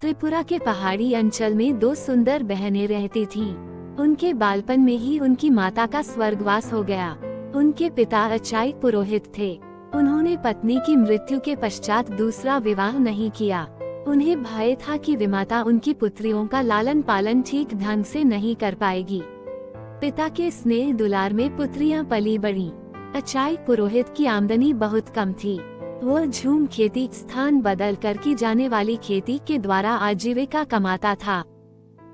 त्रिपुरा के पहाड़ी अंचल में दो सुंदर बहनें रहती थीं। उनके बालपन में ही उनकी माता का स्वर्गवास हो गया। उनके पिता अचाई पुरोहित थे। उन्होंने पत्नी की मृत्यु के पश्चात दूसरा विवाह नहीं किया। उन्हें भय था कि विमाता उनकी पुत्रियों का लालन पालन ठीक ढंग से नहीं कर पाएगी। पिता के स्नेह दुलार में पुत्रियां पली बढ़ीं। अचाई पुरोहित की आमदनी बहुत कम थी। वह झूम खेती स्थान बदल कर की जाने वाली खेती के द्वारा आजीविका कमाता था।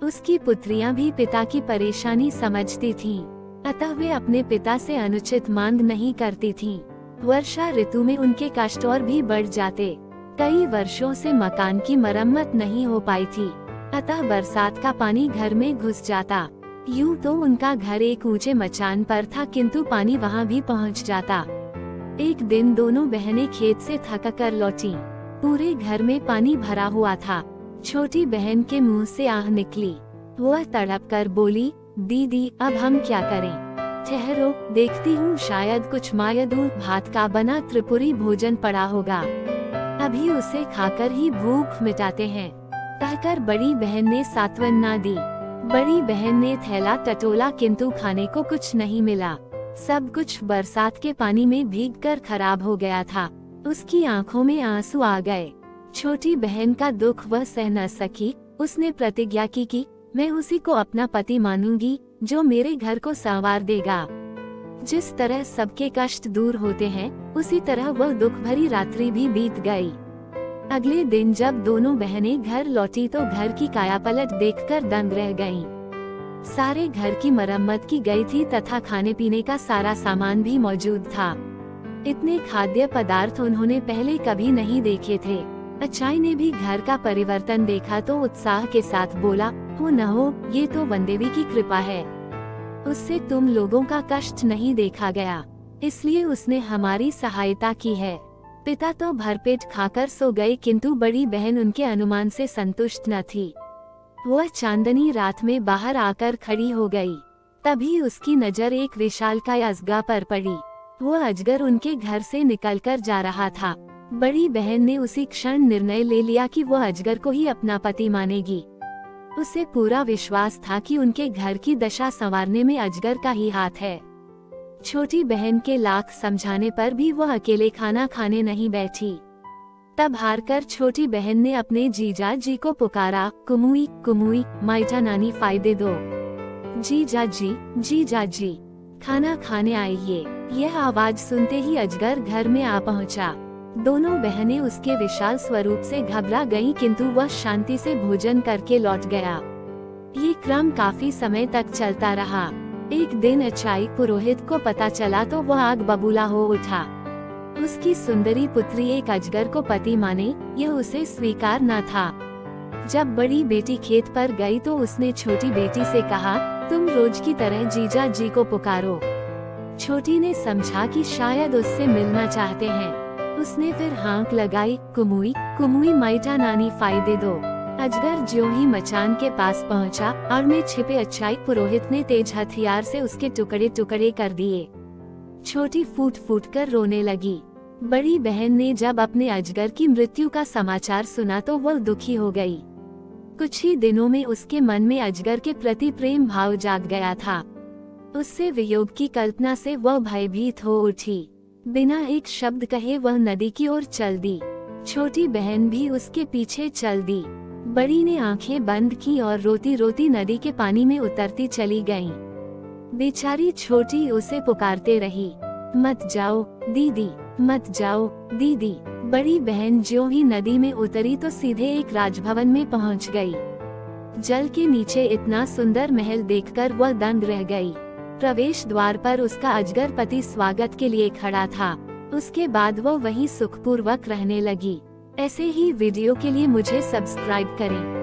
उसकी पुत्रियां भी पिता की परेशानी समझती थीं, अतः वे अपने पिता से अनुचित मांग नहीं करती थीं। वर्षा ऋतु में उनके कष्ट और भी बढ़ जाते। कई वर्षों से मकान की मरम्मत नहीं हो पाई थी, अतः बरसात का पानी घर में घुस जाता। यूं तो उनका घर एक ऊंचे मचान पर था, किंतु पानी वहां भी पहुंच जाता। एक दिन दोनों बहनें खेत से थक कर लौटी। पूरे घर में पानी भरा हुआ था। छोटी बहन के मुंह से आह निकली। वह तड़प कर बोली, दीदी अब हम क्या करें? ठहरो, देखती हूँ, शायद कुछ मायादूर भात का बना त्रिपुरी भोजन पड़ा होगा। अभी उसे खाकर ही भूख मिटाते हैं। कहकर बड़ी बहन ने सांत्वना दी। बड़ी बहन ने थैला टटोला, किंतु खाने को कुछ नहीं मिला। सब कुछ बरसात के पानी में भीगकर खराब हो गया था। उसकी आंखों में आंसू आ गए। छोटी बहन का दुख वह सह न सकी। उसने प्रतिज्ञा की कि मैं उसी को अपना पति मानूंगी जो मेरे घर को संवार देगा। जिस तरह सबके कष्ट दूर होते हैं, उसी तरह वह दुख भरी रात्रि भी बीत गई। अगले दिन जब दोनों बहनें घर लौटी तो घर की कायापलट देखकर दंग रह गईं। सारे घर की मरम्मत की गई थी तथा खाने पीने का सारा सामान भी मौजूद था। इतने खाद्य पदार्थ उन्होंने पहले कभी नहीं देखे थे। अचाई ने भी घर का परिवर्तन देखा तो उत्साह के साथ बोला, हो न हो, ये तो वनदेवी की कृपा है। उससे तुम लोगों का कष्ट नहीं देखा गया, इसलिए उसने हमारी सहायता की है। पिता तो भरपेट खाकर सो गए, किंतु बड़ी बहन उनके अनुमान से संतुष्ट न थी। वह चांदनी रात में बाहर आकर खड़ी हो गई। तभी उसकी नजर एक विशालकाय अजगर पर पड़ी। वह अजगर उनके घर से निकलकर जा रहा था। बड़ी बहन ने उसी क्षण निर्णय ले लिया कि वह अजगर को ही अपना पति मानेगी। उसे पूरा विश्वास था कि उनके घर की दशा संवारने में अजगर का ही हाथ है। छोटी बहन के लाख समझाने पर भी वह अकेले खाना खाने नहीं बैठी। तब हारकर छोटी बहन ने अपने जीजा जी को पुकारा, कुमुई कुमुई, माइटा नानी फायदे दो। जीजा जी, खाना खाने आइए। यह आवाज सुनते ही अजगर घर में आ पहुंचा। दोनों बहनें उसके विशाल स्वरूप से घबरा गईं, किंतु वह शांति से भोजन करके लौट गया। ये क्रम काफी समय तक चलता रहा। एक दिन अचाई पुरोहित को पता चला तो वह आग बबूला हो उठा। उसकी सुंदरी पुत्री एक अजगर को पति माने, यह उसे स्वीकार न था। जब बड़ी बेटी खेत पर गई तो उसने छोटी बेटी से कहा, तुम रोज की तरह जीजा जी को पुकारो। छोटी ने समझा कि शायद उससे मिलना चाहते हैं। उसने फिर हाँक लगाई, कुमुई कुमुई, माइटा नानी फायदे दो। अजगर ज्यों ही मचान के पास पहुंचा, आड़ में छिपे अचाई पुरोहित ने तेज हथियार से उसके टुकड़े टुकड़े कर दिए। छोटी फूट फूट कर रोने लगी। बड़ी बहन ने जब अपने अजगर की मृत्यु का समाचार सुना तो वह दुखी हो गई। कुछ ही दिनों में उसके मन में अजगर के प्रति प्रेम भाव जाग गया था। उससे वियोग की कल्पना से वह भयभीत हो उठी। बिना एक शब्द कहे वह नदी की ओर चल दी। छोटी बहन भी उसके पीछे चल दी। बड़ी ने आंखें बंद की और रोती रोती नदी के पानी में उतरती चली गईं। बेचारी छोटी उसे पुकारते रही, मत जाओ दीदी, मत जाओ दीदी। बड़ी बहन ज्यों ही नदी में उतरी तो सीधे एक राजभवन में पहुंच गई। जल के नीचे इतना सुंदर महल देखकर वह दंग रह गई। प्रवेश द्वार पर उसका अजगर पति स्वागत के लिए खड़ा था। उसके बाद वह वहीं सुखपूर्वक रहने लगी। ऐसे ही वीडियो के लिए मुझे सब्सक्राइब करें।